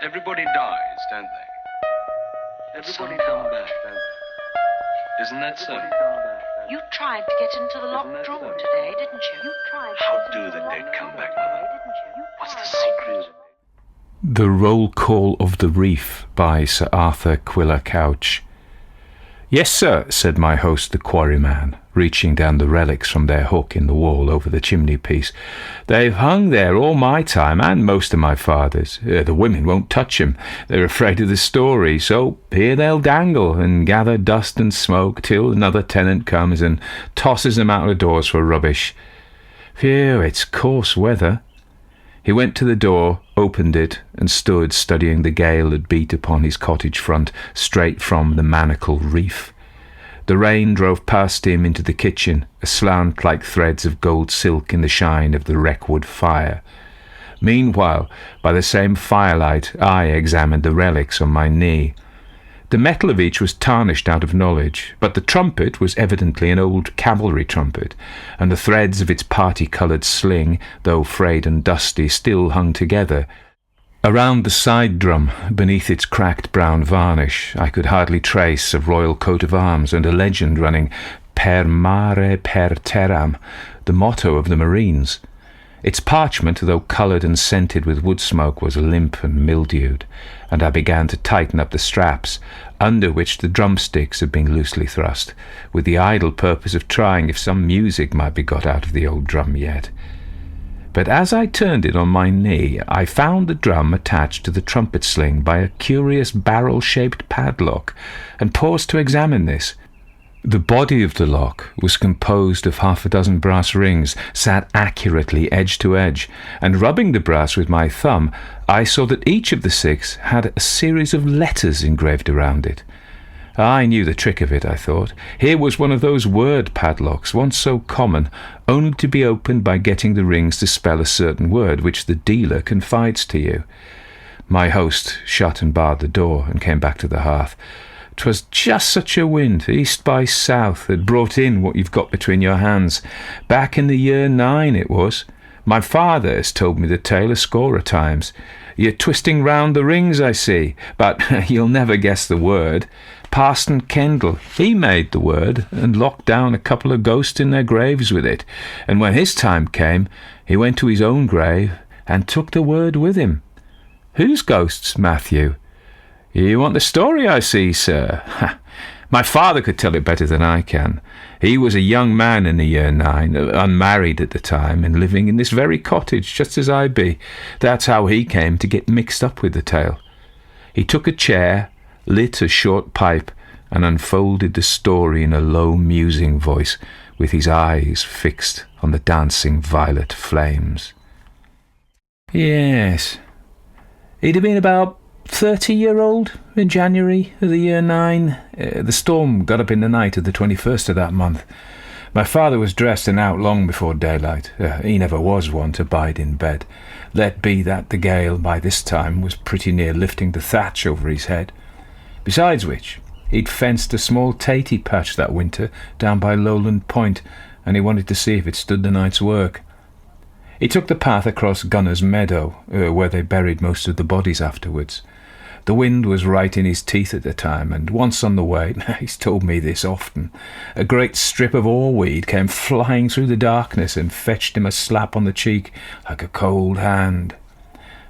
Everybody dies, don't they? Everybody come back, don't they? Isn't that so? You tried to get into the locked room today, didn't you? How do the dead come back, Mother? What's the secret? The Roll Call of the Reef by Sir Arthur Quiller-Couch. "Yes, sir," said my host, the quarryman, reaching down the relics from their hook in the wall over the chimney-piece. "They've hung there all my time and most of my father's. The women won't touch 'em. They're afraid of the story, so here they'll dangle and gather dust and smoke till another tenant comes and tosses 'em out of doors for rubbish. Phew, it's coarse weather." He went to the door, opened it, and stood studying the gale that beat upon his cottage front straight from the manacled reef. The rain drove past him into the kitchen, aslant like threads of gold silk in the shine of the wreckwood fire. Meanwhile, by the same firelight, I examined the relics on my knee. The metal of each was tarnished out of knowledge, but the trumpet was evidently an old cavalry trumpet, and the threads of its party-coloured sling, though frayed and dusty, still hung together. Around the side drum, beneath its cracked brown varnish, I could hardly trace a royal coat of arms and a legend running "Per mare per terram," the motto of the Marines. Its parchment, though coloured and scented with wood smoke, was limp and mildewed, and I began to tighten up the straps, under which the drumsticks had been loosely thrust, with the idle purpose of trying if some music might be got out of the old drum yet. But as I turned it on my knee, I found the drum attached to the trumpet sling by a curious barrel-shaped padlock, and paused to examine this. The body of the lock was composed of half a dozen brass rings, sat accurately edge to edge, and rubbing the brass with my thumb, I saw that each of the 6 had a series of letters engraved around it. I knew the trick of it, I thought. Here was one of those word padlocks, once so common, only to be opened by getting the rings to spell a certain word which the dealer confides to you. My host shut and barred the door and came back to the hearth. "'Twas just such a wind, east by south, that brought in what you've got between your hands. Back in the year 9 it was. My father has told me the tale a score of times. You're twisting round the rings, I see, but you'll never guess the word. Parson Kendall, he made the word, and locked down a couple of ghosts in their graves with it, and when his time came, he went to his own grave and took the word with him." "Whose ghosts, Matthew?" "You want the story, I see, sir. My father could tell it better than I can. He was a young man in the year 9, unmarried at the time, and living in this very cottage, just as I be. That's how he came to get mixed up with the tale. He took a chair, lit a short pipe, and unfolded the story in a low, musing voice, with his eyes fixed on the dancing violet flames." "Yes. He'd have been about 30-year-old in January of the year 9. The storm got up in the night of the 21st of that month. My father was dressed and out long before daylight. He never was one to bide in bed. Let be that the gale by this time was pretty near lifting the thatch over his head. Besides which, he'd fenced a small tatey patch that winter down by Lowland Point, and he wanted to see if it stood the night's work. He took the path across Gunner's Meadow, where they buried most of the bodies afterwards. The wind was right in his teeth at the time, and once on the way, he's told me this often, a great strip of oarweed came flying through the darkness and fetched him a slap on the cheek like a cold hand.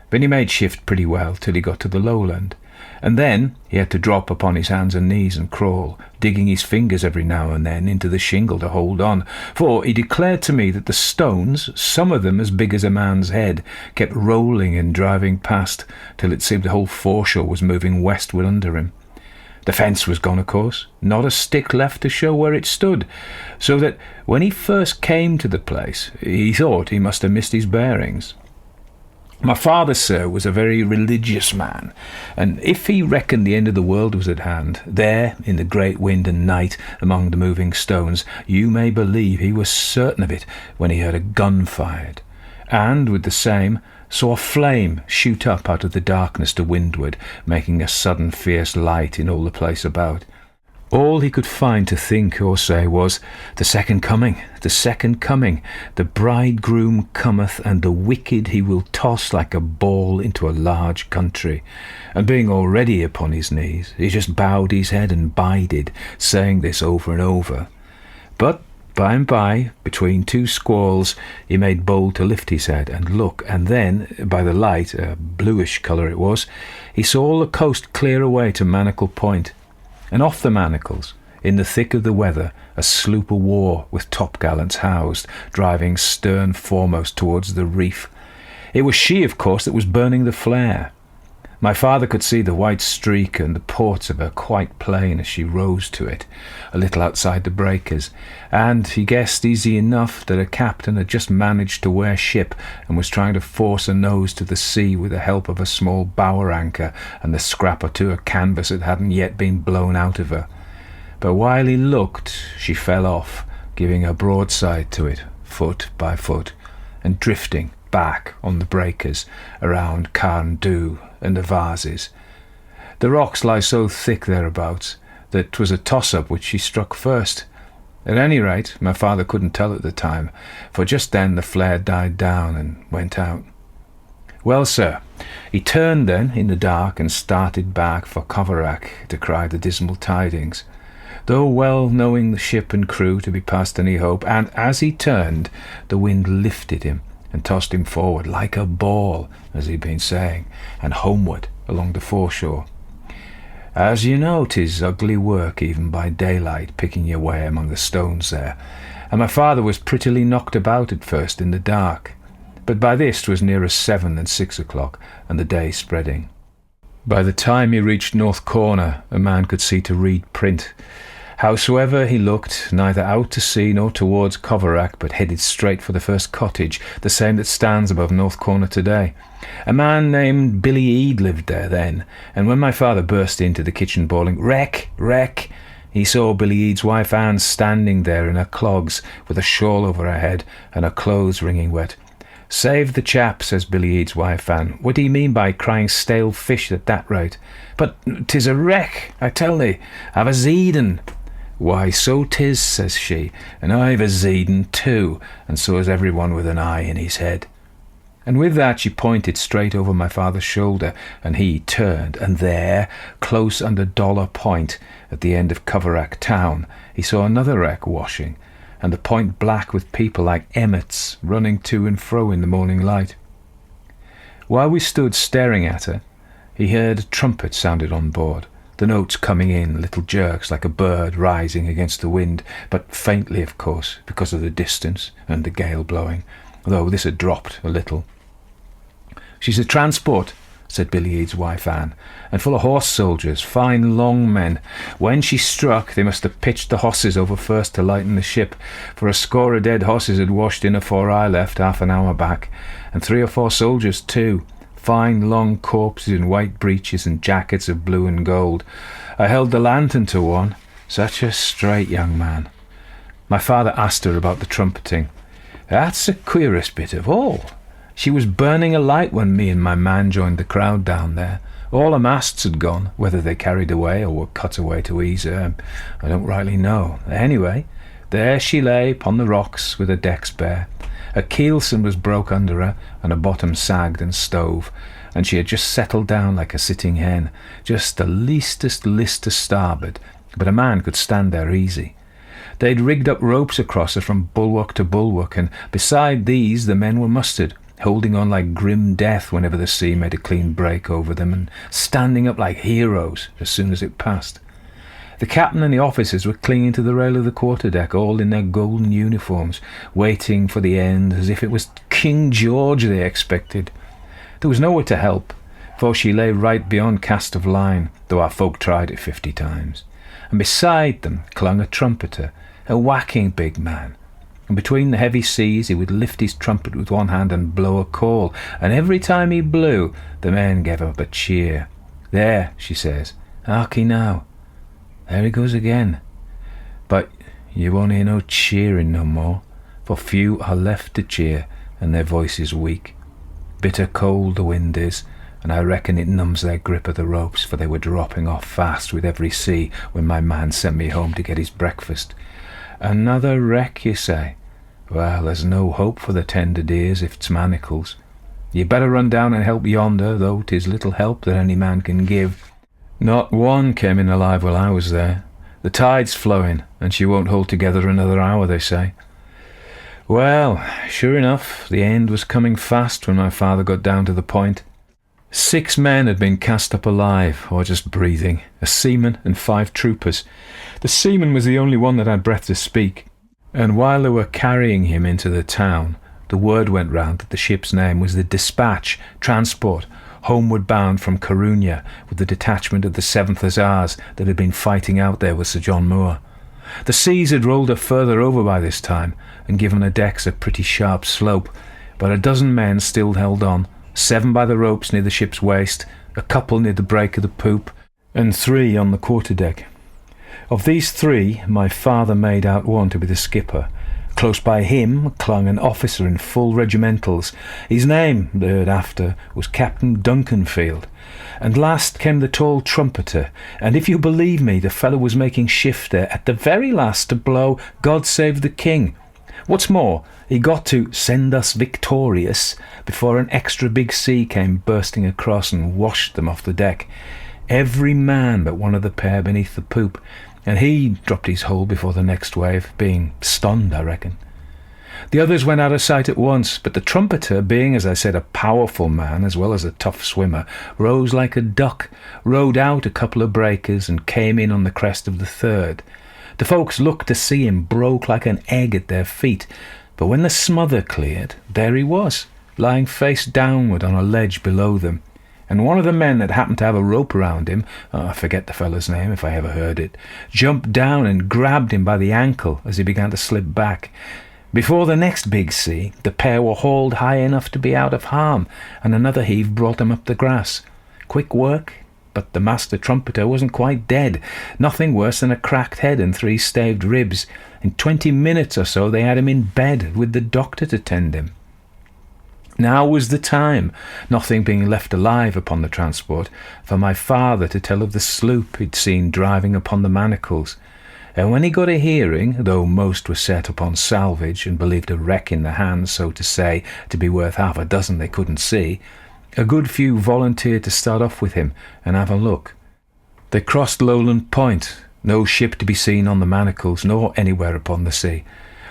But he made shift pretty well till he got to the lowland, and then he had to drop upon his hands and knees and crawl, digging his fingers every now and then into the shingle to hold on, for he declared to me that the stones, some of them as big as a man's head, kept rolling and driving past till it seemed the whole foreshore was moving westward under him. The fence was gone, of course, not a stick left to show where it stood, so that when he first came to the place, he thought he must have missed his bearings. My father, sir, was a very religious man, and if he reckoned the end of the world was at hand, there, in the great wind and night, among the moving stones, you may believe he was certain of it when he heard a gun fired, and, with the same, saw a flame shoot up out of the darkness to windward, making a sudden fierce light in all the place about. All he could find to think or say was, "The second coming, the second coming. The bridegroom cometh, and the wicked he will toss like a ball into a large country." And being already upon his knees, he just bowed his head and bided, saying this over and over. But by and by, between two squalls, he made bold to lift his head and look, and then, by the light, a bluish colour it was, he saw all the coast clear away to Manacle Point. And off the Manacles, in the thick of the weather, a sloop of war with topgallants housed, driving stern foremost towards the Reef. It was she, of course, that was burning the flare. My father could see the white streak and the ports of her quite plain as she rose to it, a little outside the breakers, and he guessed easy enough that a captain had just managed to wear ship and was trying to force a nose to the sea with the help of a small bower anchor and the scrap or two of canvas that hadn't yet been blown out of her. But while he looked, she fell off, giving a broadside to it, foot by foot, and drifting back on the breakers around Carn-Du and the Vases. The rocks lie so thick thereabouts that 'twas a toss-up which she struck first. At any rate, my father couldn't tell at the time, for just then the flare died down and went out. Well, sir, he turned then in the dark and started back for Coverack to cry the dismal tidings, though well knowing the ship and crew to be past any hope, and as he turned, the wind lifted him and tossed him forward like a ball, as he'd been saying, and homeward along the foreshore. As you know, 'tis ugly work even by daylight, picking your way among the stones there, and my father was prettily knocked about at first in the dark, but by this 'twas nearer 7 than 6 o'clock, and the day spreading. By the time he reached North Corner, a man could see to read print. Howsoever he looked, neither out to sea nor towards Coverack, but headed straight for the first cottage, the same that stands above North Corner today. A man named Billy Eade lived there then, and when my father burst into the kitchen bawling, "Wreck! Wreck!" he saw Billy Eade's wife Anne standing there in her clogs, with a shawl over her head and her clothes wringing wet. "Save the chap," says Billy Eade's wife Anne. "What do you mean by crying stale fish at that rate?" "But 'tis a wreck, I tell thee. I've a zeeden." "Why, so 'tis," says she, "and I've a zeeden too, and so has everyone with an eye in his head." And with that she pointed straight over my father's shoulder, and he turned, and there, close under Dollar Point, at the end of Coverack town, he saw another wreck washing, and the point black with people like emmets running to and fro in the morning light. While we stood staring at her, he heard a trumpet sounded on board, the notes coming in little jerks like a bird rising against the wind, but faintly, of course, because of the distance and the gale blowing, though this had dropped a little. "She's a transport," said Billy Eade's wife Anne, "and full of horse soldiers, fine long men. When she struck, they must have pitched the hosses over first to lighten the ship, for a score of dead hosses had washed in afore I left half an hour back, and 3 or 4 soldiers too. Fine long corpses in white breeches and jackets of blue and gold. I held the lantern to one. Such a straight young man." My father asked her about the trumpeting. "That's the queerest bit of all. She was burning a light when me and my man joined the crowd down there. All her masts had gone, whether they carried away or were cut away to ease her, I don't rightly know. Anyway, there she lay upon the rocks with her decks bare. Her keelson was broke under her, and her bottom sagged and stove, and she had just settled down like a sitting hen, just the leastest list to starboard, but a man could stand there easy. They'd rigged up ropes across her from bulwark to bulwark, and beside these the men were mustered, holding on like grim death whenever the sea made a clean break over them, and standing up like heroes as soon as it passed. The captain and the officers were clinging to the rail of the quarterdeck, all in their golden uniforms, waiting for the end as if it was King George they expected. There was nowhere to help, for she lay right beyond cast of line, though our folk tried it 50 times. And beside them clung a trumpeter, a whacking big man. And between the heavy seas he would lift his trumpet with one hand and blow a call, and every time he blew, the men gave up a cheer. "There," she says, "harkee now. There he goes again. But you won't hear no cheering no more, for few are left to cheer, and their voices weak. Bitter cold the wind is, and I reckon it numbs their grip of the ropes, for they were dropping off fast with every sea when my man sent me home to get his breakfast. Another wreck, you say? Well, there's no hope for the tender dears if it's manacles. You better run down and help yonder, though 'tis little help that any man can give. Not one came in alive while I was there. The tide's flowing, and she won't hold together another hour, they say. Well, sure enough, the end was coming fast when my father got down to the point. 6 men had been cast up alive, or just breathing, a seaman and 5 troopers. The seaman was the only one that had breath to speak, and while they were carrying him into the town, the word went round that the ship's name was the Dispatch, transport, homeward bound from Corunna, with the detachment of the 7th Hussars that had been fighting out there with Sir John Moore. The seas had rolled her further over by this time, and given her decks a pretty sharp slope, but a dozen men still held on, 7 by the ropes near the ship's waist, a couple near the break of the poop, and 3 on the quarterdeck. Of these 3, my father made out one to be the skipper. Close by him clung an officer in full regimentals. His name, they heard after, was Captain Duncanfield. And last came the tall trumpeter, and if you believe me, the fellow was making shift there at the very last to blow God Save the King. What's more, he got to send us victorious before an extra big sea came bursting across and washed them off the deck. Every man but one of the pair beneath the poop, and he dropped his hull before the next wave, being stunned, I reckon. The others went out of sight at once, but the trumpeter, being, as I said, a powerful man as well as a tough swimmer, rose like a duck, rode out a couple of breakers, and came in on the crest of the 3rd. The folks looked to see him broke like an egg at their feet, but when the smother cleared, there he was, lying face downward on a ledge below them. And one of the men that happened to have a rope around him, I forget the fellow's name if I ever heard it, jumped down and grabbed him by the ankle as he began to slip back. Before the next big sea, the pair were hauled high enough to be out of harm, and another heave brought them up the grass. Quick work, but the master trumpeter wasn't quite dead. Nothing worse than a cracked head and 3 staved ribs. In 20 minutes or so they had him in bed with the doctor to tend him. Now was the time, nothing being left alive upon the transport, for my father to tell of the sloop he'd seen driving upon the manacles. And when he got a hearing, though most were set upon salvage and believed a wreck in the hands, so to say, to be worth half a dozen they couldn't see, a good few volunteered to start off with him and have a look. They crossed Lowland Point, no ship to be seen on the manacles nor anywhere upon the sea.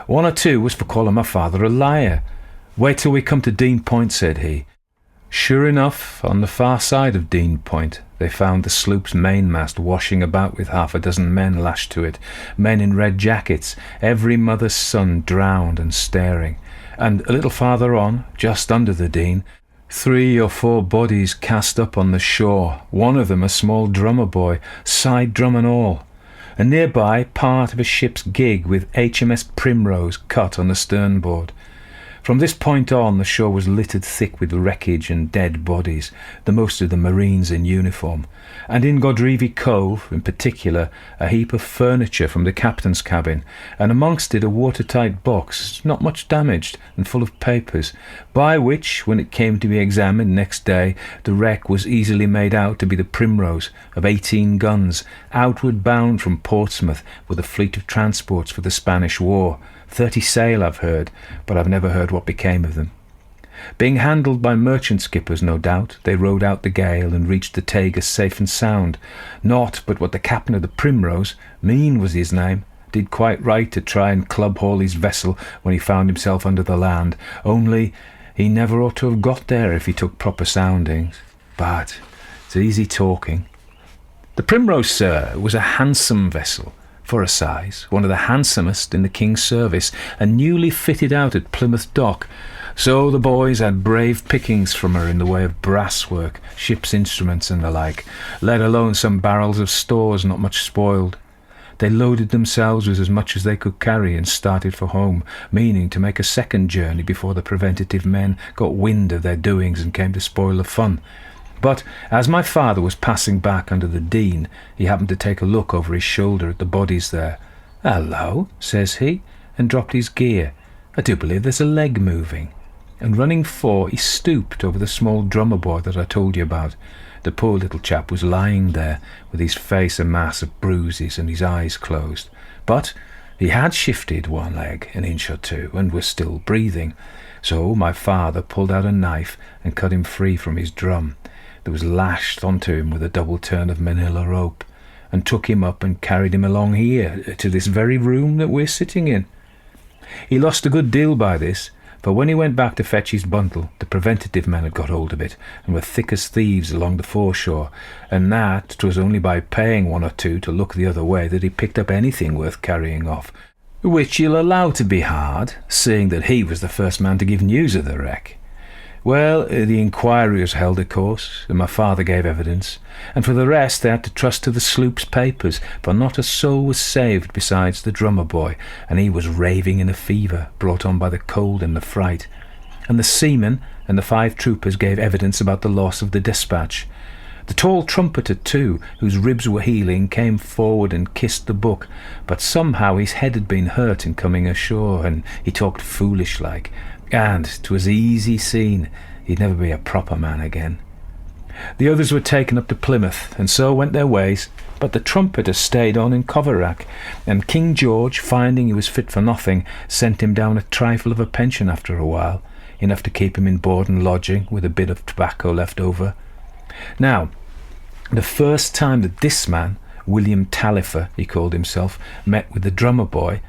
1 or 2 was for calling my father a liar. Wait till we come to Dean Point, said he. Sure enough, on the far side of Dean Point, they found the sloop's mainmast washing about with half a dozen men lashed to it, men in red jackets, every mother's son drowned and staring. And a little farther on, just under the Dean, 3 or 4 bodies cast up on the shore, one of them a small drummer boy, side drum and all. And nearby, part of a ship's gig with HMS Primrose cut on the sternboard. From this point on, the shore was littered thick with wreckage and dead bodies, the most of the marines in uniform, and in Godrevy Cove, in particular, a heap of furniture from the captain's cabin, and amongst it a watertight box, not much damaged, and full of papers, by which, when it came to be examined next day, the wreck was easily made out to be the Primrose, of 18 guns, outward bound from Portsmouth with a fleet of transports for the Spanish War. 30 sail, I've heard, but I've never heard what became of them. Being handled by merchant skippers, no doubt, they rode out the gale and reached the Tagus safe and sound. Not but what the captain of the Primrose, Mean was his name, did quite right to try and club-haul his vessel when he found himself under the land, only he never ought to have got there if he took proper soundings. But it's easy talking. The Primrose, sir, was a handsome vessel, for a size, one of the handsomest in the King's service, and newly fitted out at Plymouth Dock, so the boys had brave pickings from her in the way of brasswork, ship's instruments and the like, let alone some barrels of stores not much spoiled. They loaded themselves with as much as they could carry and started for home, meaning to make a second journey before the preventative men got wind of their doings and came to spoil the fun. But as my father was passing back under the Dean, he happened to take a look over his shoulder at the bodies there. "Hello," says he, and dropped his gear. "I do believe there's a leg moving." and running he stooped over the small drummer boy that I told you about. The poor little chap was lying there, with his face a mass of bruises and his eyes closed. But he had shifted one leg an inch or two, and was still breathing. So my father pulled out a knife and cut him free from his drum, that was lashed onto him with a double turn of manila rope, and took him up and carried him along here, to this very room that we're sitting in. He lost a good deal by this, for when he went back to fetch his bundle, the preventative men had got hold of it, and were thick as thieves along the foreshore, and that 'twas only by paying one or two to look the other way that he picked up anything worth carrying off, which you'll allow to be hard, seeing that he was the first man to give news of the wreck. Well, the inquiry was held, of course, and my father gave evidence, and for the rest they had to trust to the sloop's papers, for not a soul was saved besides the drummer boy, and he was raving in a fever, brought on by the cold and the fright. And the seamen and the 5 troopers gave evidence about the loss of the despatch. The tall trumpeter, too, whose ribs were healing, came forward and kissed the book, but somehow his head had been hurt in coming ashore, and he talked foolish-like, and 'twas easy seen he'd never be a proper man again. The others were taken up to Plymouth, and so went their ways, but the trumpeter stayed on in Coverack, and King George, finding he was fit for nothing, sent him down a trifle of a pension after a while, enough to keep him in board and lodging, with a bit of tobacco left over. Now, the first time that this man, William Talifer, he called himself, met with the drummer boy,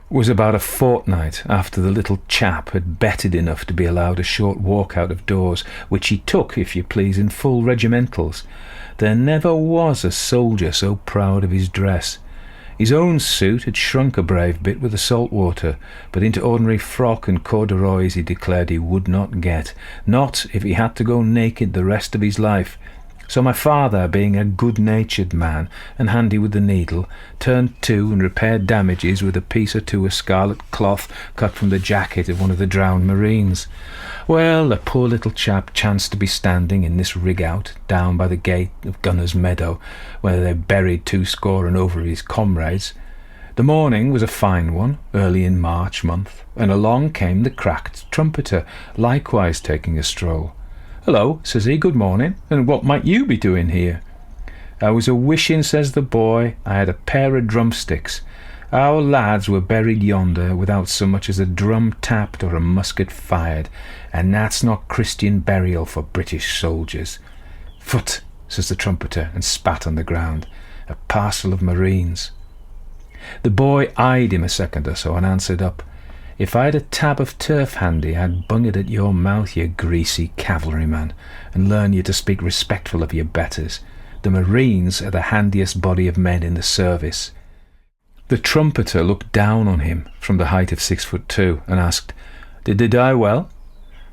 was about a fortnight after the little chap had betted enough to be allowed a short walk out of doors, which he took, if you please, in full regimentals. There never was a soldier so proud of his dress. His own suit had shrunk a brave bit with the salt water, but into ordinary frock and corduroys he declared he would not get, not if he had to go naked the rest of his life. So my father, being a good-natured man and handy with the needle, turned to and repaired damages with a piece or two of scarlet cloth cut from the jacket of one of the drowned marines. Well, the poor little chap chanced to be standing in this rig-out down by the gate of Gunner's Meadow, where they buried 20 and over of his comrades. The morning was a fine one, early in March month, and along came the cracked trumpeter, likewise taking a stroll. "Hello," says he, "good morning, and what might you be doing here?" "I was a-wishing," says the boy, "I had a pair of drumsticks. Our lads were buried yonder without so much as a drum tapped or a musket fired, and that's not Christian burial for British soldiers." "Phut," says the trumpeter, and spat on the ground. "A parcel of marines." The boy eyed him a second or so and answered up, "If I had a tab of turf handy, I'd bung it at your mouth, you greasy cavalryman, and learn you to speak respectful of your betters. The Marines are the handiest body of men in the service." The trumpeter looked down on him from the height of 6'2" and asked, "Did they die well?"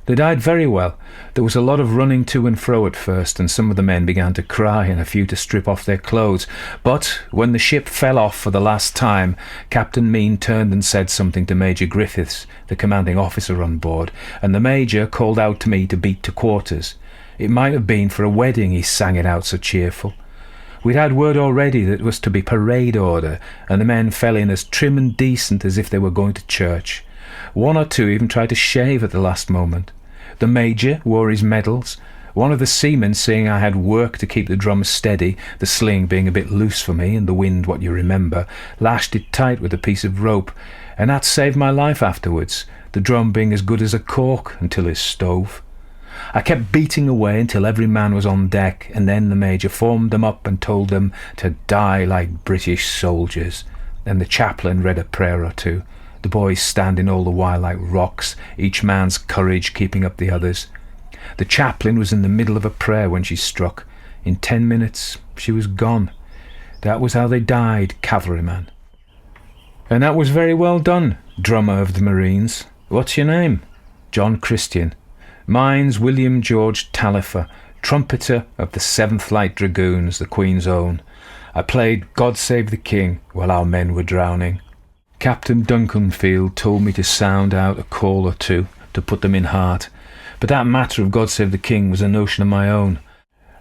"They died very well. There was a lot of running to and fro at first, and some of the men began to cry and a few to strip off their clothes. But when the ship fell off for the last time, Captain Mean turned and said something to Major Griffiths, the commanding officer on board, and the Major called out to me to beat to quarters. It might have been for a wedding he sang it out so cheerful. We'd had word already that it was to be parade order, and the men fell in as trim and decent as if they were going to church. One or two even tried to shave at the last moment. The Major wore his medals. One of the seamen, seeing I had work to keep the drum steady, the sling being a bit loose for me and the wind what you remember, lashed it tight with a piece of rope, and that saved my life afterwards, the drum being as good as a cork until it stove. I kept beating away until every man was on deck, and then the Major formed them up and told them to die like British soldiers. Then the chaplain read a prayer or two, the boys standing all the while like rocks, each man's courage keeping up the others. The chaplain was in the middle of a prayer when she struck. In 10 minutes she was gone. That was how they died, cavalryman. And that was very well done, drummer of the Marines. What's your name? John Christian. Mine's William George Talifer, trumpeter of the 7th Light Dragoons, the Queen's Own. I played God Save the King while our men were drowning. Captain Duncanfield told me to sound out a call or two to put them in heart, but that matter of God Save the King was a notion of my own.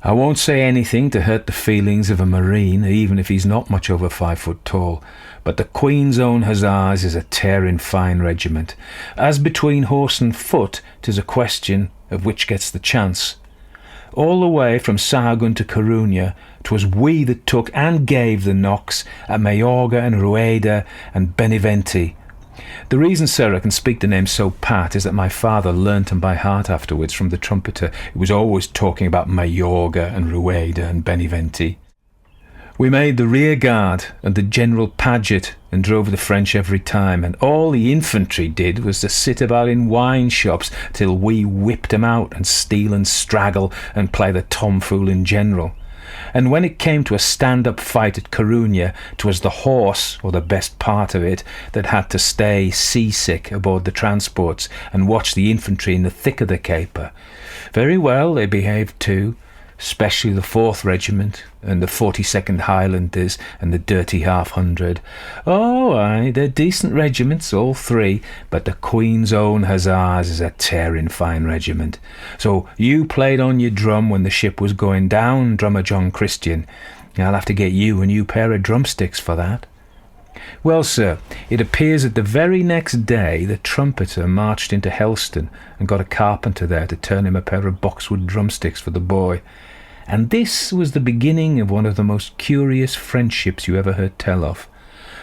I won't say anything to hurt the feelings of a marine, even if he's not much over 5 foot tall, but the Queen's Own Hussars is a tearing fine regiment. As between horse and foot, 'tis a question of which gets the chance. All the way from Sahagun to Corunna, 'twas we that took and gave the knocks at Mayorga and Rueda and Beneventi. The reason, sir, I can speak the names so pat is that my father learnt them by heart afterwards from the trumpeter, who was always talking about Mayorga and Rueda and Beneventi. We made the rear guard and the general paget and drove the French every time, and all the infantry did was to sit about in wine shops till we whipped 'em out and steal and straggle and play the tomfool in general. And when it came to a stand-up fight at Corunna, 'twas the horse, or the best part of it, that had to stay seasick aboard the transports and watch the infantry in the thick of the caper. Very well they behaved too, especially the 4th Regiment and the 42nd Highlanders and the dirty 500. Oh, aye, they're decent regiments, all three, but the Queen's Own Hussars is a tearing fine regiment. So you played on your drum when the ship was going down, Drummer John Christian. I'll have to get you a new pair of drumsticks for that. Well, sir, it appears that the very next day the trumpeter marched into Helston and got a carpenter there to turn him a pair of boxwood drumsticks for the boy. And this was the beginning of one of the most curious friendships you ever heard tell of.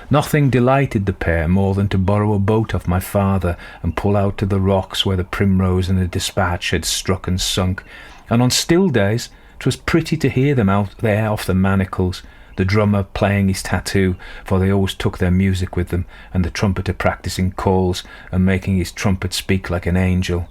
Nothing delighted the pair more than to borrow a boat off my father and pull out to the rocks where the Primrose and the Dispatch had struck and sunk, and on still days 'twas pretty to hear them out there off the manacles, the drummer playing his tattoo, for they always took their music with them, and the trumpeter practising calls and making his trumpet speak like an angel.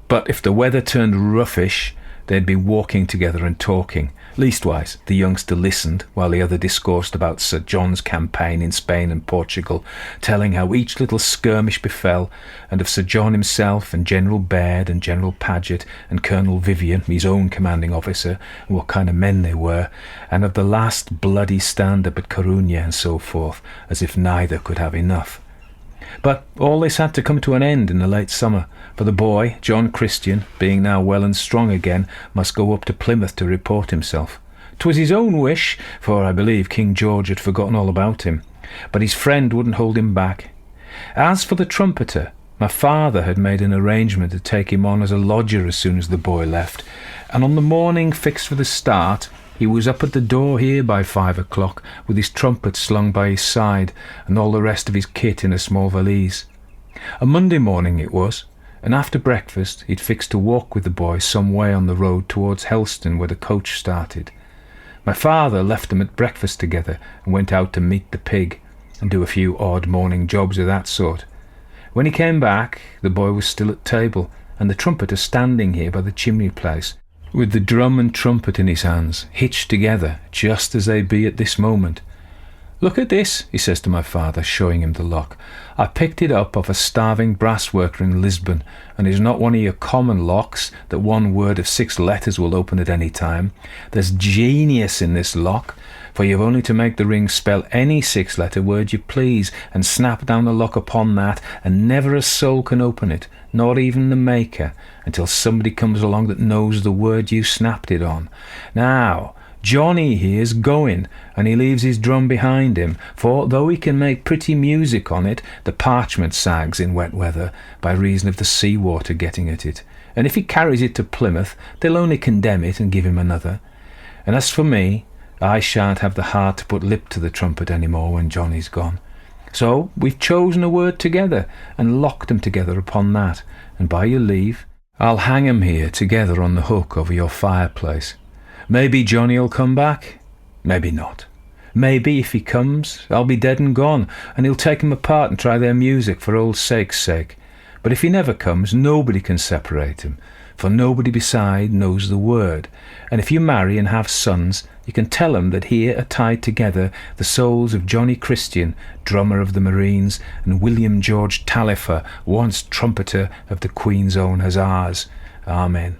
But if the weather turned roughish, they'd be walking together and talking. Leastwise, the youngster listened while the other discoursed about Sir John's campaign in Spain and Portugal, telling how each little skirmish befell, and of Sir John himself and General Baird and General Paget and Colonel Vivian, his own commanding officer, and what kind of men they were, and of the last bloody stand-up at Corunna and so forth, as if neither could have enough. But all this had to come to an end in the late summer, for the boy, John Christian, being now well and strong again, must go up to Plymouth to report himself. 'Twas his own wish, for I believe King George had forgotten all about him, but his friend wouldn't hold him back. As for the trumpeter, my father had made an arrangement to take him on as a lodger as soon as the boy left, and on the morning fixed for the start, he was up at the door here by 5 o'clock, with his trumpet slung by his side, and all the rest of his kit in a small valise. A Monday morning it was, and after breakfast he'd fixed to walk with the boy some way on the road towards Helston, where the coach started. My father left them at breakfast together, and went out to meet the pig, and do a few odd morning jobs of that sort. When he came back, the boy was still at table, and the trumpeter standing here by the chimney place, with the drum and trumpet in his hands, hitched together, just as they be at this moment. "Look at this," he says to my father, showing him the lock. "I picked it up off a starving brass worker in Lisbon, and it's not one of your common locks that one word of 6 letters will open at any time. There's genius in this lock, for you've only to make the ring spell any 6-letter word you please, and snap down the lock upon that, and never a soul can open it, not even the maker, until somebody comes along that knows the word you snapped it on. Now, Johnny here's going, and he leaves his drum behind him, for though he can make pretty music on it, the parchment sags in wet weather by reason of the sea-water getting at it, and if he carries it to Plymouth, they'll only condemn it and give him another. And as for me, I shan't have the heart to put lip to the trumpet any more when Johnny's gone. So we've chosen a word together, and locked 'em together upon that, and by your leave, I'll hang 'em here together on the hook over your fireplace. Maybe Johnny'll come back, maybe not. Maybe if he comes, I'll be dead and gone, and he'll take 'em apart and try their music for old sake's sake. But if he never comes, nobody can separate 'em, for nobody beside knows the word. And if you marry and have sons, you can tell 'em that here are tied together the souls of Johnny Christian, drummer of the Marines, and William George Talifer, once trumpeter of the Queen's Own Hussars. Amen."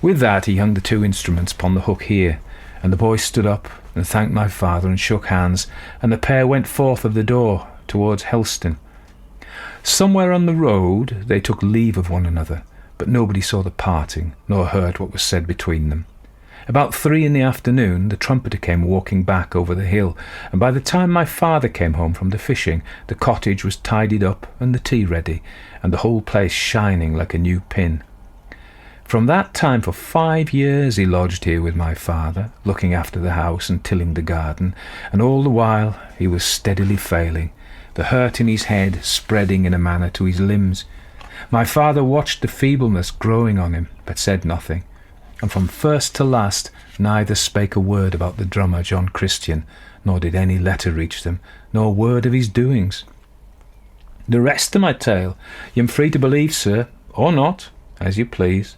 With that he hung the 2 instruments upon the hook here, and the boy stood up and thanked my father and shook hands, and the pair went forth of the door towards Helston. Somewhere on the road they took leave of one another, but nobody saw the parting, nor heard what was said between them. About 3 in the afternoon, the trumpeter came walking back over the hill, and by the time my father came home from the fishing, the cottage was tidied up and the tea ready, and the whole place shining like a new pin. From that time for 5 years he lodged here with my father, looking after the house and tilling the garden, and all the while he was steadily failing, the hurt in his head spreading in a manner to his limbs. My father watched the feebleness growing on him, but said nothing, and from first to last neither spake a word about the drummer John Christian, nor did any letter reach them, nor word of his doings. The rest of my tale you'm free to believe, sir, or not, as you please.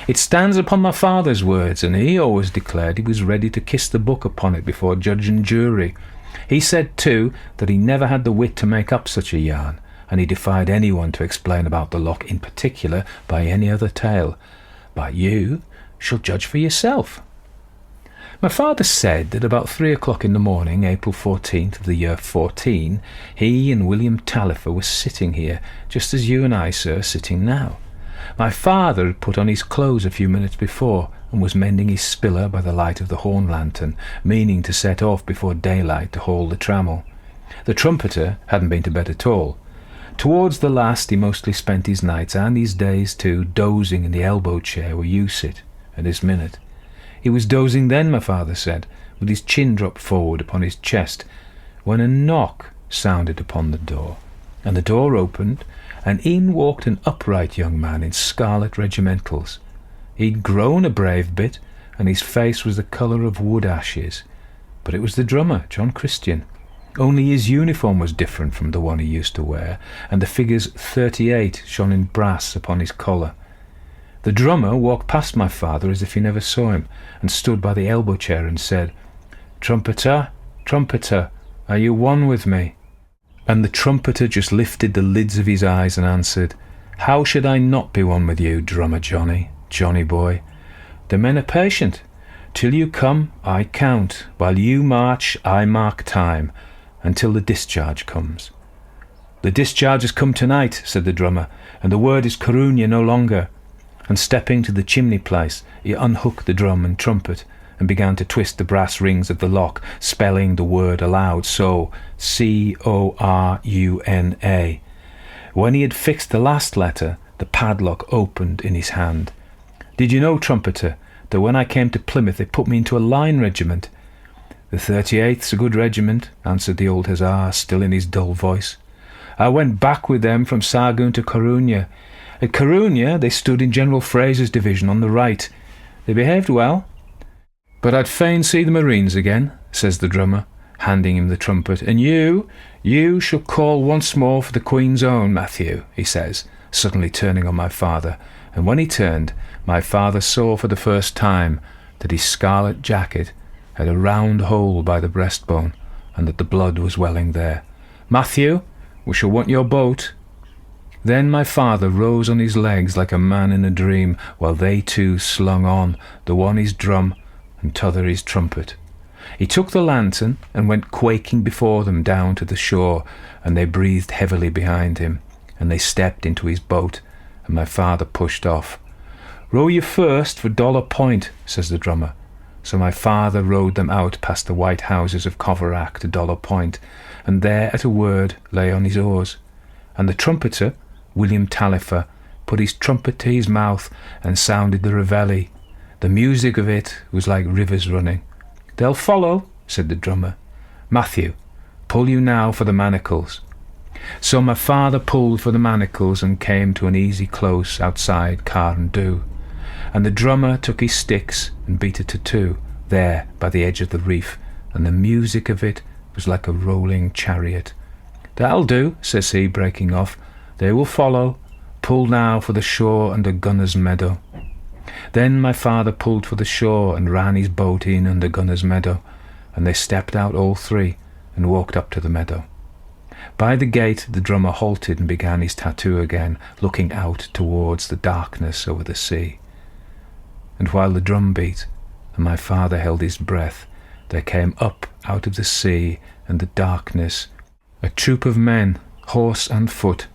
It stands upon my father's words, and he always declared he was ready to kiss the book upon it before judge and jury. He said, too, that he never had the wit to make up such a yarn, and he defied anyone to explain about the loch in particular by any other tale. But you shall judge for yourself. My father said that about 3 o'clock in the morning, April 14th of the year 14, he and William Tallifer were sitting here, just as you and I, sir, are sitting now. My father had put on his clothes a few minutes before, and was mending his spiller by the light of the horn lantern, meaning to set off before daylight to haul the trammel. The trumpeter hadn't been to bed at all. Towards the last he mostly spent his nights, and his days too, dozing in the elbow chair where you sit at this minute. He was dozing then, my father said, with his chin dropped forward upon his chest, when a knock sounded upon the door, and the door opened, and in walked an upright young man in scarlet regimentals. He'd grown a brave bit, and his face was the colour of wood ashes, but it was the drummer, John Christian. Only his uniform was different from the one he used to wear, and the figures 38 shone in brass upon his collar. The drummer walked past my father as if he never saw him, and stood by the elbow chair and said, "Trumpeter, trumpeter, are you one with me?" And the trumpeter just lifted the lids of his eyes and answered, "How should I not be one with you, drummer Johnny, Johnny boy? The men are patient. Till you come, I count. While you march, I mark time, until the discharge comes." "The discharge has come tonight," said the drummer, "and the word is Corunna no longer." And stepping to the chimney place, he unhooked the drum and trumpet, and began to twist the brass rings of the lock, spelling the word aloud, so, Coruna. When he had fixed the last letter, the padlock opened in his hand. "Did you know, trumpeter, that when I came to Plymouth they put me into a line regiment?" "The 38th's a good regiment," answered the old hussar, still in his dull voice. "I went back with them from Sargoon to Corunna. At Corunna they stood in General Fraser's division on the right. They behaved well. But I'd fain see the Marines again," says the drummer, handing him the trumpet. "And you shall call once more for the Queen's Own, Matthew," he says, suddenly turning on my father, and when he turned, my father saw for the first time that his scarlet jacket had a round hole by the breastbone, and that the blood was welling there. "Matthew, we shall want your boat." Then my father rose on his legs like a man in a dream, while they two slung on, the one his drum and t'other his trumpet. He took the lantern and went quaking before them down to the shore, and they breathed heavily behind him, and they stepped into his boat, and my father pushed off. "Row you first for Dollar Point," says the drummer. So my father rowed them out past the white houses of Coverack to Dollar Point, and there at a word lay on his oars, and the trumpeter, William Tallifer, put his trumpet to his mouth and sounded the reveille. The music of it was like rivers running. "They'll follow," said the drummer. "Matthew, pull you now for the manacles." So my father pulled for the manacles and came to an easy close outside Carndoo, and the drummer took his sticks and beat it to two, there by the edge of the reef, and the music of it was like a rolling chariot. "That'll do," says he, breaking off. "They will follow. Pull now for the shore under Gunner's Meadow." Then my father pulled for the shore and ran his boat in under Gunner's Meadow, and they stepped out all three and walked up to the meadow. By the gate the drummer halted and began his tattoo again, looking out towards the darkness over the sea. And while the drum beat and my father held his breath, there came up out of the sea and the darkness a troop of men, horse and foot,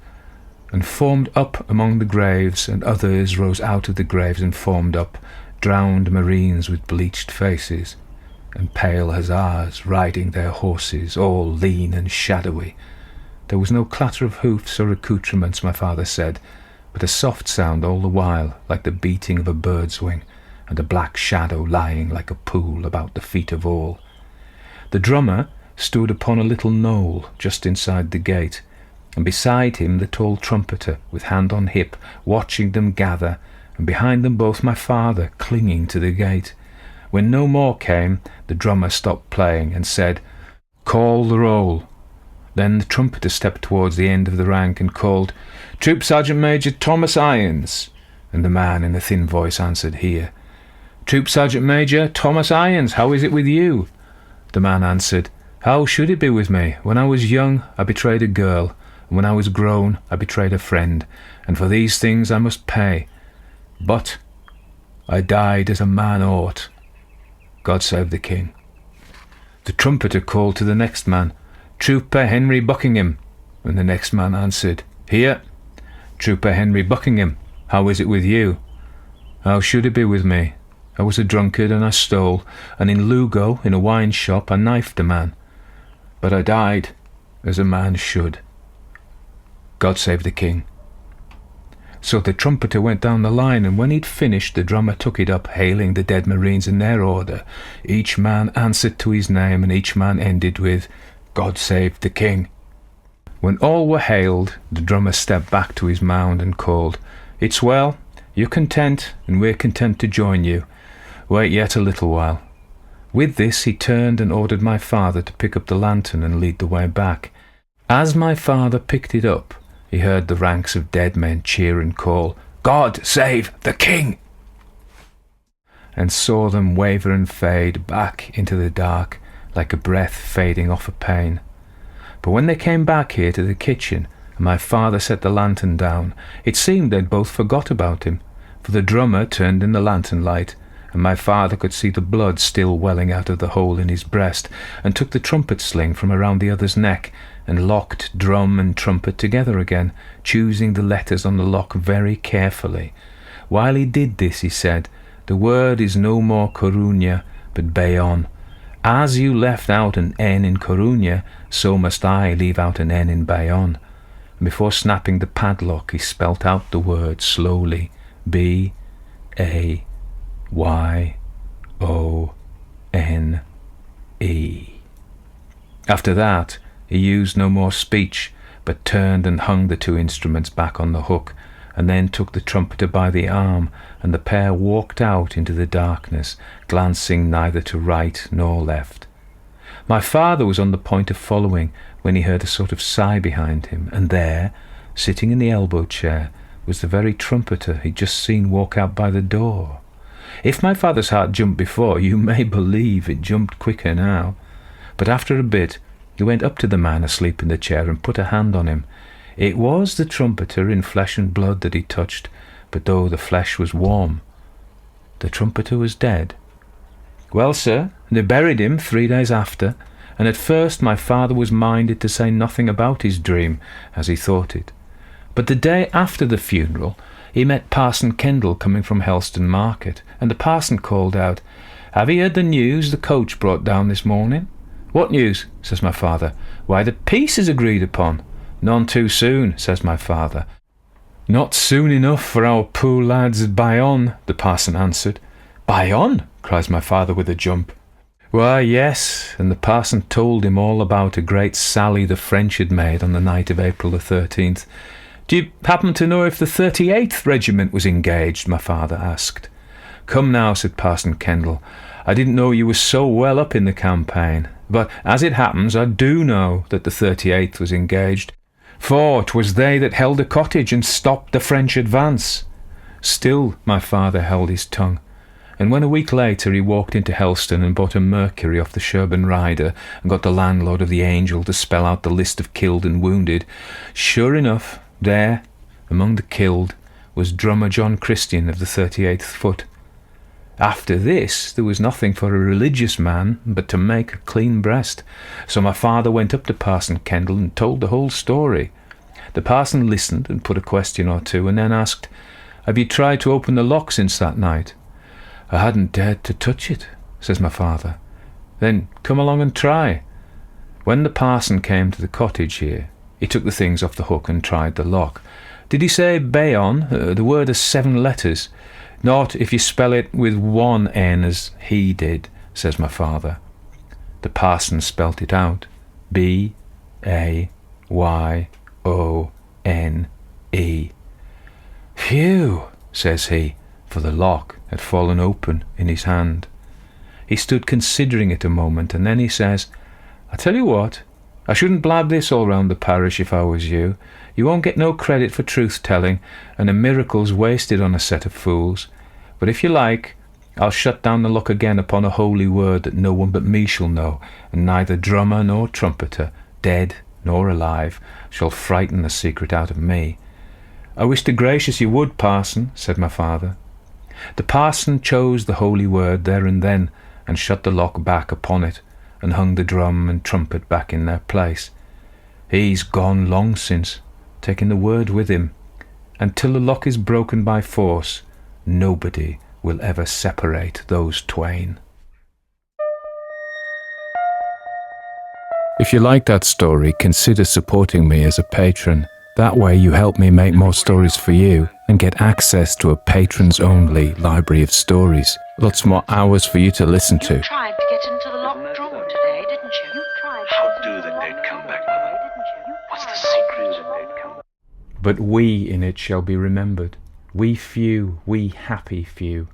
and formed up among the graves, and others rose out of the graves and formed up, drowned marines with bleached faces, and pale hussars riding their horses, all lean and shadowy. There was no clatter of hoofs or accoutrements, my father said, but a soft sound all the while, like the beating of a bird's wing, and a black shadow lying like a pool about the feet of all. The drummer stood upon a little knoll just inside the gate, and beside him the tall trumpeter, with hand on hip, watching them gather, and behind them both my father, clinging to the gate. When no more came, the drummer stopped playing and said, "Call the roll." Then the trumpeter stepped towards the end of the rank and called, "Troop Sergeant Major Thomas Irons," and the man in a thin voice answered, "Here." "Troop Sergeant Major Thomas Irons, how is it with you?" The man answered, "How should it be with me? When I was young, I betrayed a girl, and when I was grown, I betrayed a friend, and for these things I must pay. But I died as a man ought. God save the King." The trumpeter called to the next man, "Trooper Henry Buckingham," and the next man answered, "Here." "Trooper Henry Buckingham, how is it with you?" "How should it be with me? I was a drunkard and I stole, and in Lugo, in a wine shop, I knifed a man. But I died as a man should. God save the King." So the trumpeter went down the line, and when he'd finished, the drummer took it up, hailing the dead marines in their order. Each man answered to his name, and each man ended with, "God save the King." When all were hailed, the drummer stepped back to his mound and called, "It's well, you're content, and we're content to join you. Wait yet a little while." With this he turned and ordered my father to pick up the lantern and lead the way back. As my father picked it up, he heard the ranks of dead men cheer and call, "God save the King!" and saw them waver and fade back into the dark like a breath fading off a pane. But when they came back here to the kitchen, and my father set the lantern down, it seemed they'd both forgot about him, for the drummer turned in the lantern light, and my father could see the blood still welling out of the hole in his breast, and took the trumpet sling from around the other's neck, and locked drum and trumpet together again, choosing the letters on the lock very carefully. While he did this, he said, "The word is no more Corunna, but Bayonne. As you left out an N in Corunna, so must I leave out an N in Bayonne." And before snapping the padlock, he spelt out the word slowly, B-A-Y-O-N-E. After that, he used no more speech, but turned and hung the two instruments back on the hook, and then took the trumpeter by the arm, and the pair walked out into the darkness, glancing neither to right nor left. My father was on the point of following, when he heard a sort of sigh behind him, and there, sitting in the elbow chair, was the very trumpeter he'd just seen walk out by the door. If my father's heart jumped before, you may believe it jumped quicker now. But after a bit, he went up to the man asleep in the chair and put a hand on him. It was the trumpeter in flesh and blood that he touched, but though the flesh was warm, the trumpeter was dead. Well, sir, they buried him 3 days after, and at first my father was minded to say nothing about his dream, as he thought it. But the day after the funeral, he met Parson Kendall coming from Helston Market, and the parson called out, "Have you heard the news the coach brought down this morning?" "What news?" says my father. "Why, the peace is agreed upon." "None too soon," says my father. "Not soon enough for our poor lads at Bayonne," the parson answered. "Bayonne?" cries my father with a jump. "Why, yes," and the parson told him all about a great sally the French had made on the night of April the 13th. "Do you happen to know if the 38th Regiment was engaged?" my father asked. "Come now," said Parson Kendall, "I didn't know you were so well up in the campaign, but as it happens I do know that the 38th was engaged, for 'twas they that held the cottage and stopped the French advance." Still my father held his tongue, and when a week later he walked into Helston and bought a Mercury off the Sherborne rider and got the landlord of the Angel to spell out the list of killed and wounded, sure enough, there, among the killed, was drummer John Christian of the 38th Foot. After this there was nothing for a religious man but to make a clean breast, so my father went up to Parson Kendall and told the whole story. The parson listened and put a question or two, and then asked, "Have you tried to open the lock since that night?" "I hadn't dared to touch it," says my father. "Then come along and try." When the parson came to the cottage here, he took the things off the hook and tried the lock. "Did he say Bayon? The word has 7 letters. Not if you spell it with 1 N as he did," says my father. The parson spelt it out. B-A-Y-O-N-E. "Phew," says he, for the lock had fallen open in his hand. He stood considering it a moment, and then he says, "I tell you what, I shouldn't blab this all round the parish if I was you. You won't get no credit for truth-telling, and a miracle's wasted on a set of fools. But if you like, I'll shut down the lock again upon a holy word that no one but me shall know, and neither drummer nor trumpeter, dead nor alive, shall frighten the secret out of me." "I wish to gracious you would, parson," said my father. The parson chose the holy word there and then, and shut the lock back upon it, and hung the drum and trumpet back in their place. He's gone long since, taking the word with him, and till the lock is broken by force, nobody will ever separate those twain. If you like that story, consider supporting me as a patron. That way you help me make more stories for you and get access to a patrons-only library of stories. Lots more hours for you to listen to. You tried to get into the locked drawer today, didn't you? How do the dead come back, Mother? What's the secret? But we in it shall be remembered. We few, we happy few,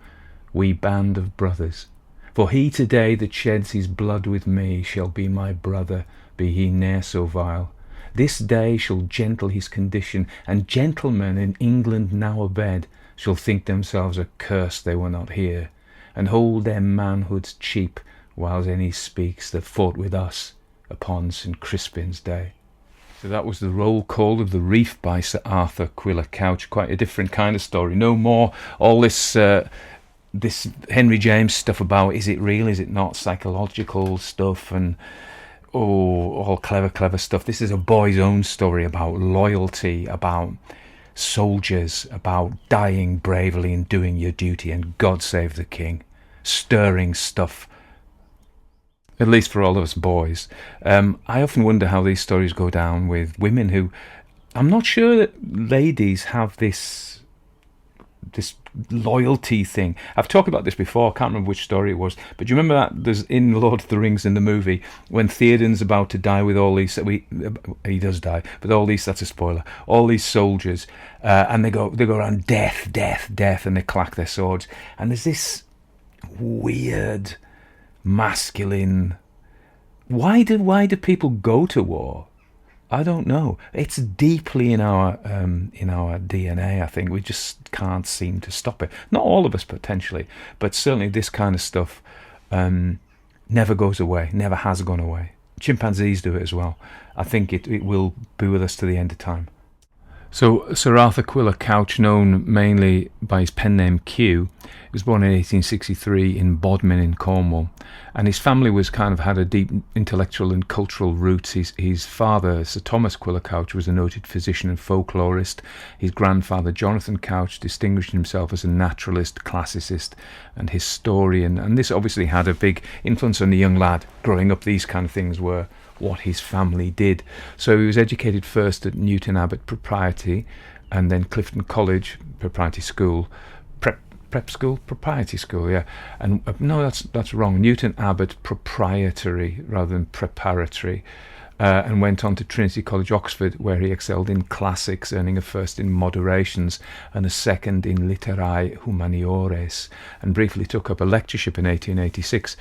we band of brothers. For he today that sheds his blood with me shall be my brother, be he ne'er so vile. This day shall gentle his condition, and gentlemen in England now abed shall think themselves accursed they were not here, and hold their manhoods cheap, whiles any speaks that fought with us upon St. Crispin's Day. So that was the roll call of the Reef by Sir Arthur Quiller-Couch. Quite a different kind of story. No more all this this Henry James stuff about is it real, is it not, psychological stuff, and all clever stuff. This is a boy's own story about loyalty, about soldiers, about dying bravely and doing your duty, and God save the king. Stirring stuff, at least for all of us boys. I often wonder how these stories go down with women who, I'm not sure that ladies have this loyalty thing. I've talked about this before, I can't remember which story it was, but do you remember that there's in Lord of the Rings in the movie when Theoden's about to die with all these, he does die, but all these, that's a spoiler, all these soldiers, and they go around death, and they clack their swords, and there's this weird masculine, why do people go to war? I don't know. It's deeply in our DNA, I think. We just can't seem to stop it. Not all of us, potentially, but certainly this kind of stuff never goes away, never has gone away. Chimpanzees do it as well. I think it will be with us to the end of time. So Sir Arthur Quiller-Couch, known mainly by his pen name Q, was born in 1863 in Bodmin in Cornwall, and his family had a deep intellectual and cultural roots. His father, Sir Thomas Quiller-Couch, was a noted physician and folklorist. His grandfather, Jonathan Couch, distinguished himself as a naturalist, classicist, and historian, and this obviously had a big influence on the young lad. Growing up, these kind of things were what his family did. So he was educated first at Newton Abbot Propriety, and then Clifton College Propriety School, Propriety School, yeah. And no, that's wrong. Newton Abbot Proprietary rather than preparatory, and went on to Trinity College, Oxford, where he excelled in classics, earning a first in moderations and a second in literae humaniores, and briefly took up a lectureship in 1886.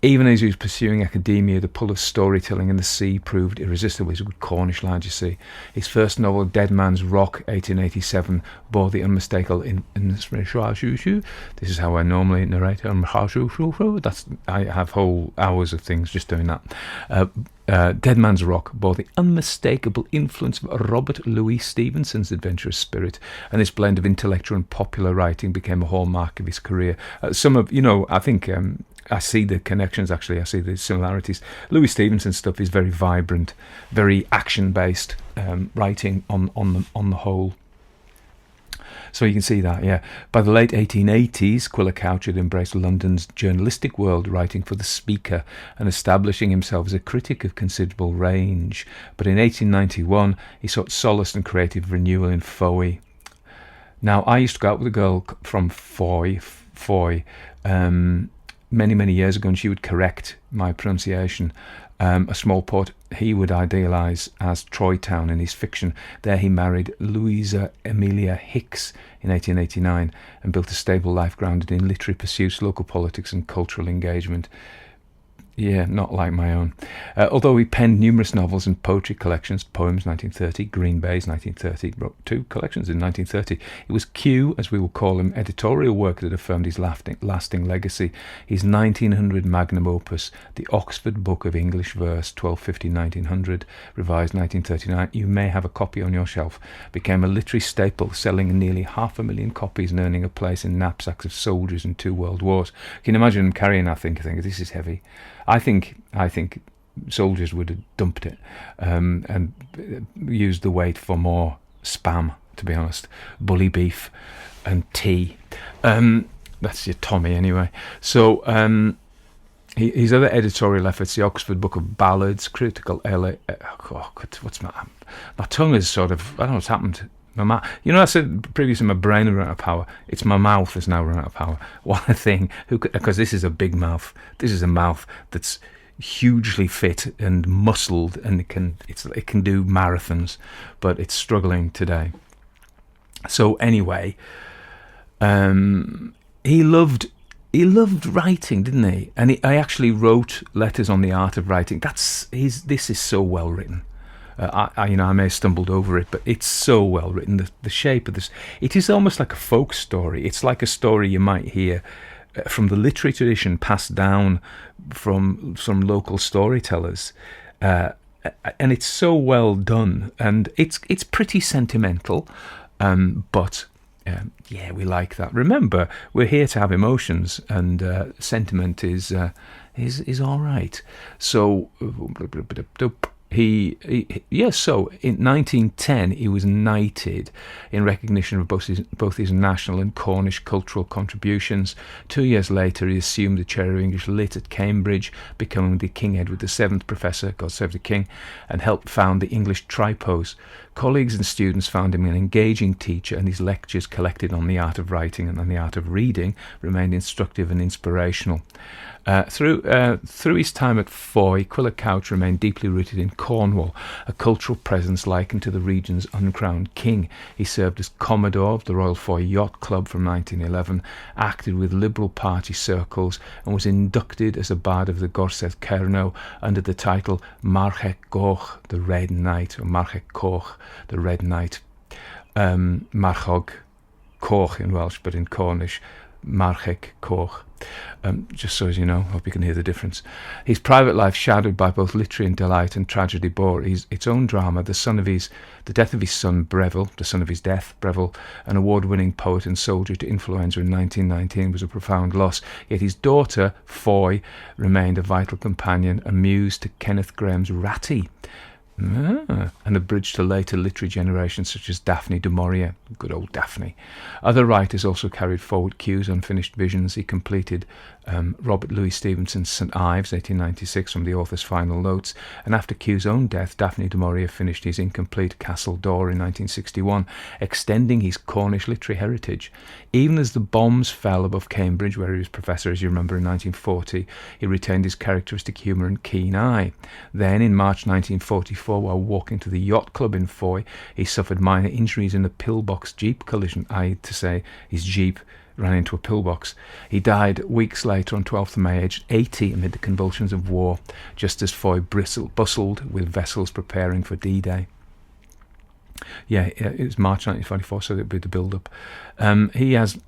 Even as he was pursuing academia, the pull of storytelling in the sea proved irresistible. He's a good Cornish lad, you see. His first novel, Dead Man's Rock, 1887, bore the unmistakable inspiration. This is how I normally narrate. I have whole hours of things just doing that. Dead Man's Rock bore the unmistakable influence of Robert Louis Stevenson's adventurous spirit, and this blend of intellectual and popular writing became a hallmark of his career. I think I see the connections, actually. I see the similarities. Louis Stevenson's stuff is very vibrant, very action-based writing on the whole. So you can see that, yeah. By the late 1880s, Quiller-Couch had embraced London's journalistic world, writing for The Speaker and establishing himself as a critic of considerable range. But in 1891, he sought solace and creative renewal in Fowey. Now, I used to go out with a girl from Foy, many years ago, and she would correct my pronunciation. A small port he would idealise as Troy Town in his fiction. There he married Louisa Amelia Hicks in 1889 and built a stable life grounded in literary pursuits, local politics and cultural engagement. Yeah, not like my own. Although he penned numerous novels and poetry collections, Poems 1930, Green Bays 1930, wrote 2 collections in 1930. It was Q, as we will call him, editorial work that affirmed his lasting legacy. His 1900 magnum opus, the Oxford Book of English Verse, 1250-1900, revised 1939, you may have a copy on your shelf, became a literary staple, selling nearly 500,000 copies and earning a place in knapsacks of soldiers in 2 world wars. Can you imagine him carrying that thing? I think this is heavy. I think soldiers would have dumped it and used the weight for more spam, to be honest. Bully beef and tea. That's your Tommy anyway. So his other editorial efforts, the Oxford Book of Ballads, critical LA... what's my tongue is sort of... I don't know what's happened. I said previously my brain had run out of power. It's my mouth that's now run out of power. What a thing. Because this is a big mouth. This is a mouth that's hugely fit and muscled, and it can do marathons, but it's struggling today. So anyway, he loved writing, didn't he? And I actually wrote letters on the art of writing. This is so well written. I may have stumbled over it, but it's so well written. The shape of this, it is almost like a folk story. It's like a story you might hear from the literary tradition, passed down from some local storytellers, and it's so well done, and it's pretty sentimental, but we like that. Remember, we're here to have emotions, and sentiment is all right. So. So in 1910 he was knighted in recognition of both his national and Cornish cultural contributions. 2 years later he assumed the chair of English Lit at Cambridge, becoming the King Edward VII Professor, God save the King, and helped found the English Tripos. Colleagues and students found him an engaging teacher, and his lectures collected on the art of writing and on the art of reading remained instructive and inspirational. Through his time at Foy, Quiller-Couch remained deeply rooted in Cornwall, a cultural presence likened to the region's uncrowned king. He served as Commodore of the Royal Foy Yacht Club from 1911, acted with Liberal Party circles, and was inducted as a bard of the Gorsedd Cerno under the title Marchech Goch, the Red Knight, or Marchech Coch, the Red Knight. Marchog Coch in Welsh, but in Cornish, Marchech Coch. Just so as you know, hope you can hear the difference. His private life, shadowed by both literary and delight and tragedy, bore its own drama. The death of his son Breville, an award-winning poet and soldier to influenza in 1919, was a profound loss. Yet his daughter Foy remained a vital companion, a muse to Kenneth Grahame's Ratty. And a bridge to later literary generations such as Daphne du Maurier, good old Daphne. Other writers also carried forward Q's unfinished visions. He completed Robert Louis Stevenson's St Ives, 1896, from the author's final notes, and after Q's own death, Daphne du Maurier finished his incomplete Castle Door in 1961, extending his Cornish literary heritage. Even as the bombs fell above Cambridge, where he was professor, as you remember, in 1940, he retained his characteristic humour and keen eye. Then, in March 1944, while walking to the yacht club in Foy, he suffered minor injuries in a pillbox jeep collision, i.e. to say his jeep ran into a pillbox. He died weeks later on 12th of May, aged 80, amid the convulsions of war, just as Foy bustled with vessels preparing for D-Day. Yeah, it was March 1944, so it'd be the build-up. He has,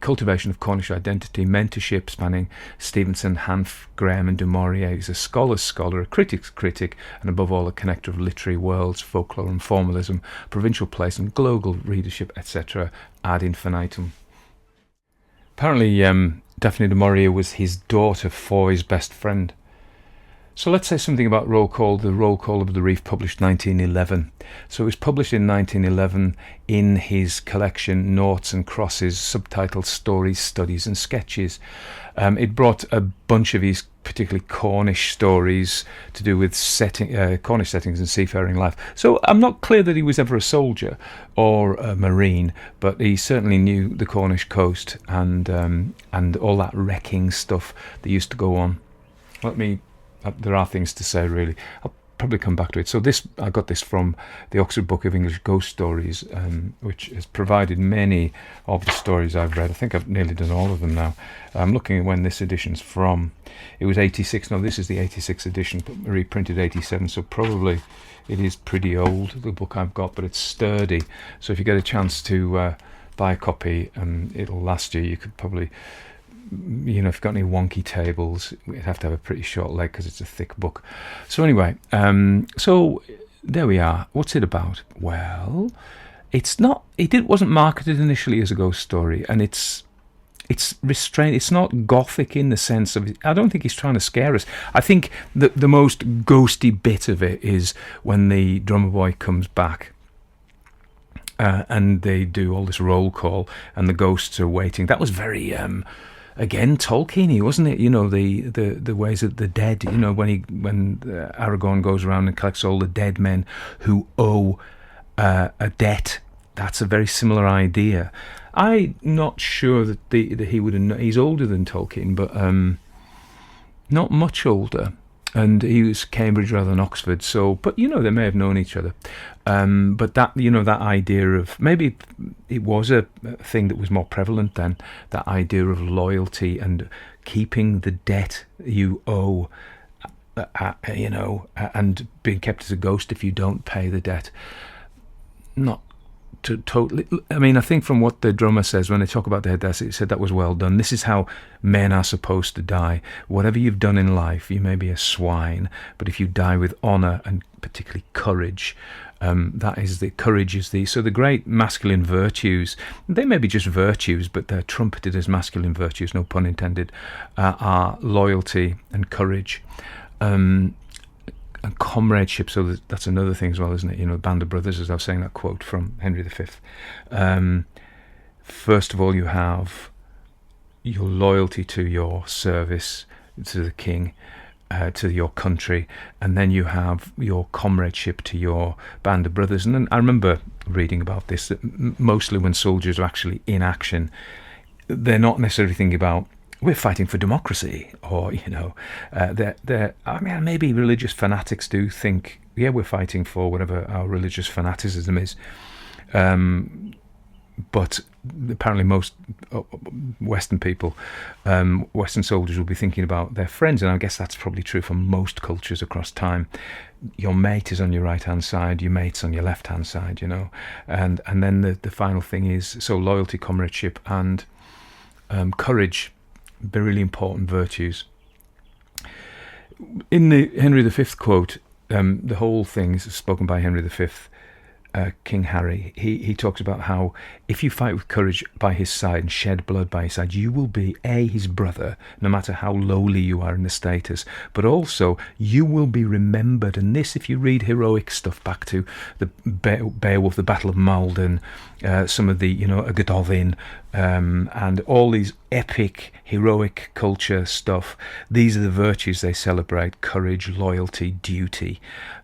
cultivation of Cornish identity, mentorship spanning Stevenson, Hanff, Grahame and du Maurier. He's a scholar's scholar, a critic's critic, and above all a connector of literary worlds, folklore and formalism, provincial place and global readership, etc. ad infinitum. Apparently Daphne du Maurier was his daughter for his best friend. So let's say something about Roll Call. The Roll Call of the Reef, published 1911. So it was published in 1911 in his collection Noughts and Crosses, subtitled Stories, Studies and Sketches. It brought a bunch of his particularly Cornish stories to do with Cornish settings and seafaring life. So I'm not clear that he was ever a soldier or a marine, but he certainly knew the Cornish coast and all that wrecking stuff that used to go on. There are things to say, really. I'll probably come back to it. So I got this from the Oxford Book of English Ghost Stories, which has provided many of the stories I've read. I think I've nearly done all of them now. I'm looking at when this edition's from. It was 86. No, this is the 86 edition, reprinted 87. So probably it is pretty old, the book I've got, but it's sturdy. So if you get a chance to buy a copy, it'll last you. You could probably... if you've got any wonky tables, we'd have to have a pretty short leg because it's a thick book. So anyway, so there we are. What's it about? Well, it wasn't marketed initially as a ghost story, and it's restrained. It's not gothic in the sense of, I don't think he's trying to scare us. I think the most ghosty bit of it is when the drummer boy comes back. And they do all this roll call, and the ghosts are waiting. That was very... again, Tolkien-y, wasn't it? The ways of the dead. When Aragorn goes around and collects all the dead men who owe a debt. That's a very similar idea. I'm not sure that he would have. He's older than Tolkien, but not much older. And he was Cambridge rather than Oxford. So, but they may have known each other. But that that idea of, maybe it was a thing that was more prevalent then. That idea of loyalty and keeping the debt you owe, and being kept as a ghost if you don't pay the debt. Not to totally. I mean, I think from what the drummer says when they talk about their deaths, it said that was well done. This is how men are supposed to die. Whatever you've done in life, you may be a swine, but if you die with honour and particularly courage, courage is the great masculine virtues. They may be just virtues, but they're trumpeted as masculine virtues, no pun intended, are loyalty and courage. And comradeship, so that's another thing as well, isn't it? Band of brothers, as I was saying, that quote from Henry V. First of all, you have your loyalty to your service, to the king, to your country, and then you have your comradeship to your band of brothers. And then I remember reading about this, that mostly when soldiers are actually in action, they're not necessarily thinking about, we're fighting for democracy, or maybe religious fanatics do think, we're fighting for whatever our religious fanaticism is, but apparently most Western people, Western soldiers, will be thinking about their friends, and I guess that's probably true for most cultures across time. Your mate is on your right hand side, your mate's on your left hand side, and then the final thing is, so loyalty, comradeship, and courage. They're really important virtues. In the Henry V quote, the whole thing is spoken by Henry V, King Harry. He talks about how if you fight with courage by his side and shed blood by his side, you will be his brother, no matter how lowly you are in the status, but also you will be remembered. And this, if you read heroic stuff back to the Beowulf, the Battle of Malden, some of the a Godolphin, and all these epic heroic culture stuff, these are the virtues they celebrate: courage, loyalty, duty,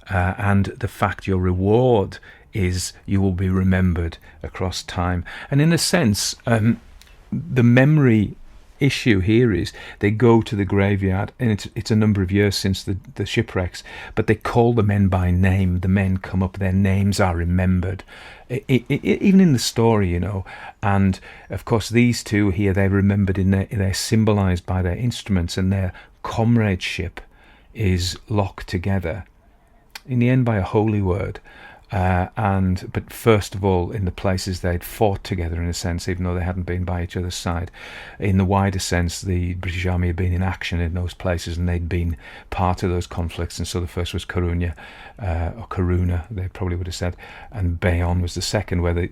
and the fact your reward is you will be remembered across time. And in a sense, the memory issue here is they go to the graveyard, and it's a number of years since the shipwrecks, but they call the men by name. The men come up, their names are remembered, even in the story, and of course these two here, they're remembered they're symbolized by their instruments, and their comradeship is locked together in the end by a holy word. But first of all, in the places they'd fought together, in a sense, even though they hadn't been by each other's side. In the wider sense, the British Army had been in action in those places, and they'd been part of those conflicts. And so the first was Corunna, or Corunna, they probably would have said, and Bayonne was the second, where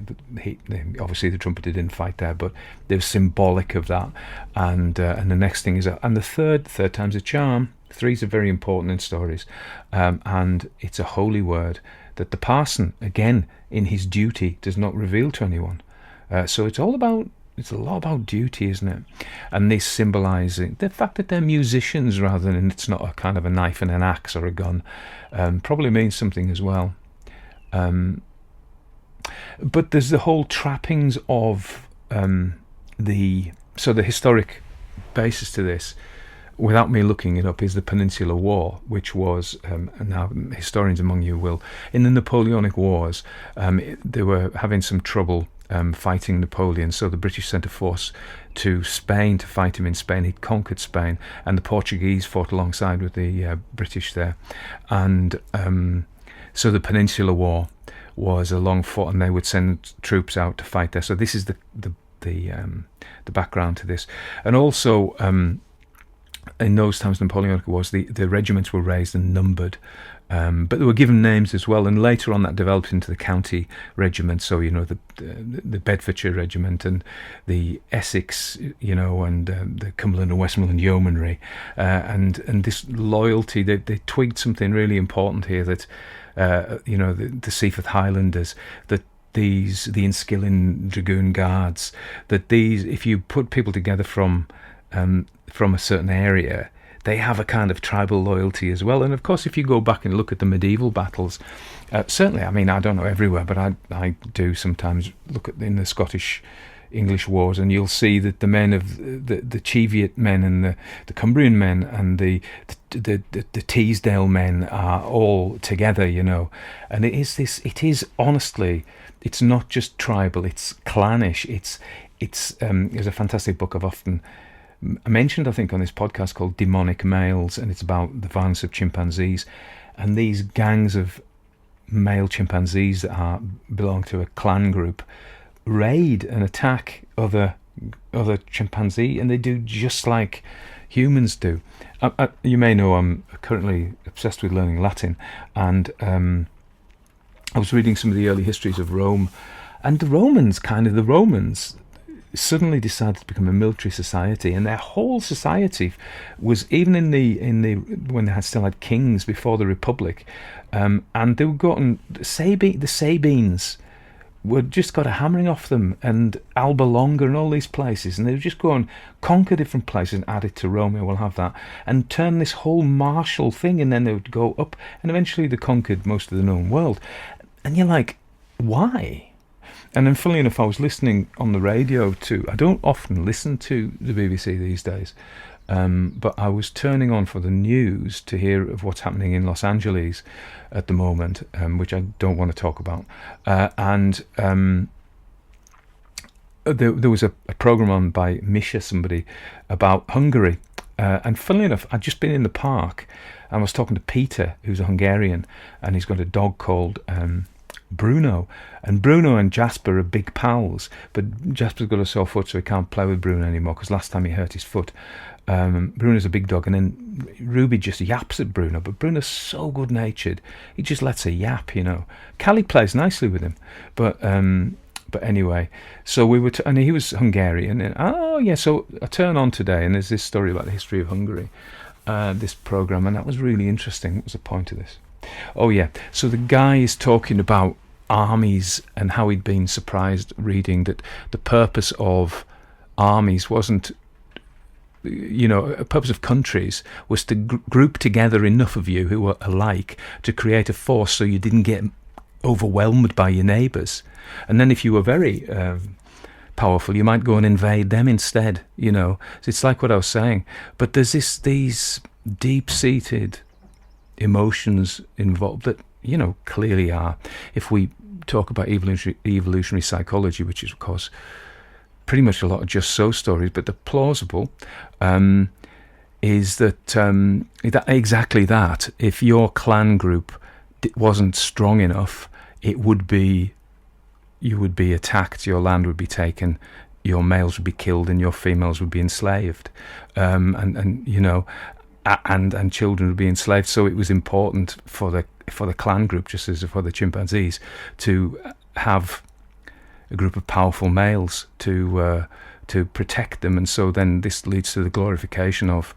obviously the trumpeter didn't fight there, but they were symbolic of that. And the next thing is, and the third time's a charm. Threes are very important in stories, and it's a holy word that the parson, again, in his duty, does not reveal to anyone. So it's a lot about duty, isn't it? And this symbolising the fact that they're musicians rather than it's not a kind of a knife and an axe or a gun, probably means something as well. But there's the whole trappings of the historic basis to this, without me looking it up, is the Peninsular War, which was, and now historians among you will, in the Napoleonic Wars, they were having some trouble fighting Napoleon, so the British sent a force to Spain to fight him in Spain. He'd conquered Spain, and the Portuguese fought alongside with the British there. And so the Peninsular War was a long fought, and they would send troops out to fight there. So this is the background to this. And also, in those times, Napoleonic Wars, the regiments were raised and numbered, but they were given names as well. And later on, that developed into the county regiment. So the Bedfordshire Regiment and the Essex, and the Cumberland and Westmoreland Yeomanry, and this loyalty. They twigged something really important here, that the Seaforth Highlanders, that the Enniskillen Dragoon Guards, that if you put people together from a certain area, they have a kind of tribal loyalty as well. And of course, if you go back and look at the medieval battles, certainly, I mean, I don't know everywhere, but I do sometimes look at in the Scottish English wars, and you'll see that the men of the Cheviot men and the Cumbrian men and the Teesdale men are all together, and it is honestly, it's not just tribal, it's clannish. There's a fantastic book I've often mentioned, I think, on this podcast, called Demonic Males, and it's about the violence of chimpanzees, and these gangs of male chimpanzees that belong to a clan group raid and attack other chimpanzee, and they do just like humans do. You may know I'm currently obsessed with learning Latin, and I was reading some of the early histories of Rome, and the Romans suddenly decided to become a military society, and their whole society was, even in the when they still had kings before the Republic, and they were gotten the Sabines were just got a hammering off them, and Alba Longa and all these places, and they would just go and conquer different places and add it to Rome. We'll have that, and turn this whole martial thing, and then they would go up, and eventually they conquered most of the known world. And you're like, why? And then, funnily enough, I was listening on the radio I don't often listen to the BBC these days, but I was turning on for the news to hear of what's happening in Los Angeles at the moment, which I don't want to talk about. And there was a program on by Misha, somebody, about Hungary. And funnily enough, I'd just been in the park, and I was talking to Peter, who's a Hungarian, and he's got a dog called Bruno, and Bruno and Jasper are big pals, but Jasper's got a sore foot, so he can't play with Bruno anymore, because last time he hurt his foot. Bruno's a big dog, and then Ruby just yaps at Bruno, but Bruno's so good natured, he just lets her yap. Callie plays nicely with him, but anyway, so we were and he was Hungarian, and so I turn on today, and there's this story about the history of Hungary, this program, and that was really interesting. What was the point of this? Oh yeah, so the guy is talking about armies and how he'd been surprised reading that the purpose of armies wasn't, a purpose of countries was to group together enough of you who were alike to create a force, so you didn't get overwhelmed by your neighbours. And then if you were very powerful, you might go and invade them instead. So it's like what I was saying. But there's these deep-seated emotions involved that clearly are, if we talk about evolutionary psychology, which is of course pretty much a lot of just so stories, but they're plausible, is that exactly that, if your clan group wasn't strong enough, it would be, you would be attacked, your land would be taken, your males would be killed, and your females would be enslaved, and you know, and children would be enslaved. So it was important for the clan group, just as for the chimpanzees, to have a group of powerful males to protect them. And so then this leads to the glorification of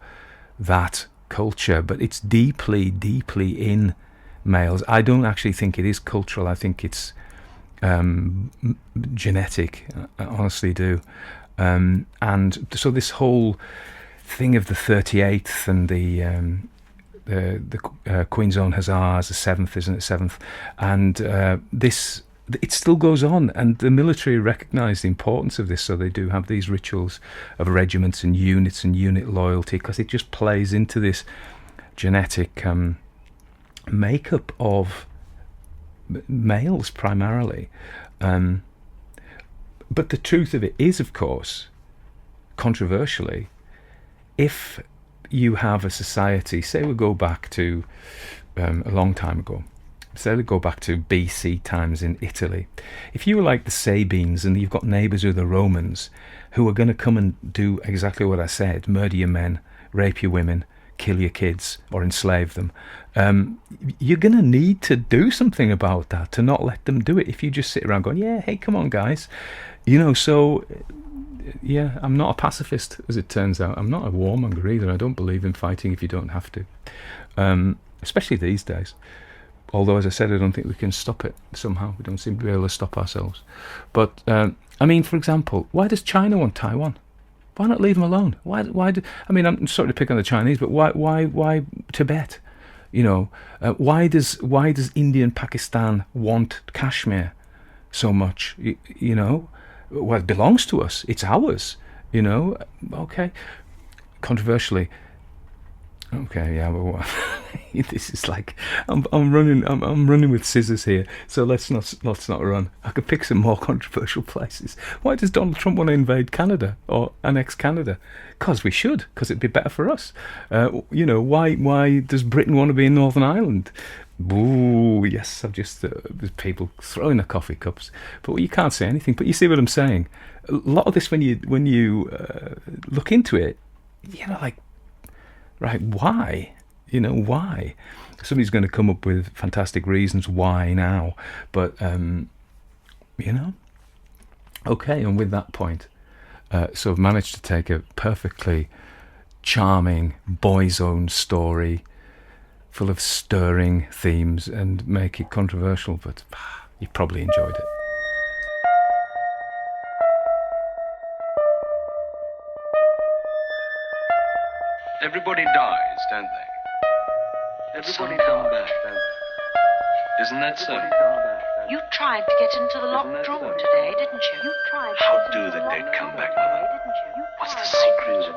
that culture, but it's deeply in males. I don't actually think it is cultural. I think it's genetic. I honestly do. And so this whole thing of the 38th and the Queen's Own Hussars, the 7th, isn't it, 7th, and this, it still goes on, and the military recognise the importance of this, so they do have these rituals of regiments and units and unit loyalty, because it just plays into this genetic makeup of males primarily. But the truth of it is, of course, controversially, if you have a society, say we go back to a long time ago, say we go back to BC times in Italy, if you were like the Sabines and you've got neighbours who are the Romans, who are going to come and do exactly what I said, murder your men, rape your women, kill your kids, or enslave them, you're going to need to do something about that, to not let them do it. If you just sit around going, yeah, hey, come on guys, you know. So yeah, I'm not a pacifist, as it turns out. I'm not a warmonger either. I don't believe in fighting if you don't have to, especially these days. Although, as I said, I don't think we can stop it somehow. We don't seem to be able to stop ourselves. But I mean, for example, why does China want Taiwan? Why not leave them alone? Why do? I mean, I'm sorry to pick on the Chinese, but why Tibet? You know, why does India and Pakistan want Kashmir so much? You know, well, it belongs to us. It's ours. You know, okay. Controversially, okay, yeah. Well, this is like I'm running with scissors here. So let's not run. I could pick some more controversial places. Why does Donald Trump want to invade Canada or annex Canada? Because we should. Because it'd be better for us. You know, why does Britain want to be in Northern Ireland? Ooh, yes. I've just there's people throwing their coffee cups, but you can't say anything. But you see what I'm saying? A lot of this, when you look into it, you know, like, right, why? You know, why? Somebody's going to come up with fantastic reasons why now, but you know, okay. And with that point, so I've managed to take a perfectly charming boy's own story full of stirring themes and make it controversial, but you probably enjoyed it. Everybody dies, don't they? Everybody come back, don't they? Isn't that so? You tried to get into the locked drawer today, didn't you? How do the dead come back, Mother? What's the secret?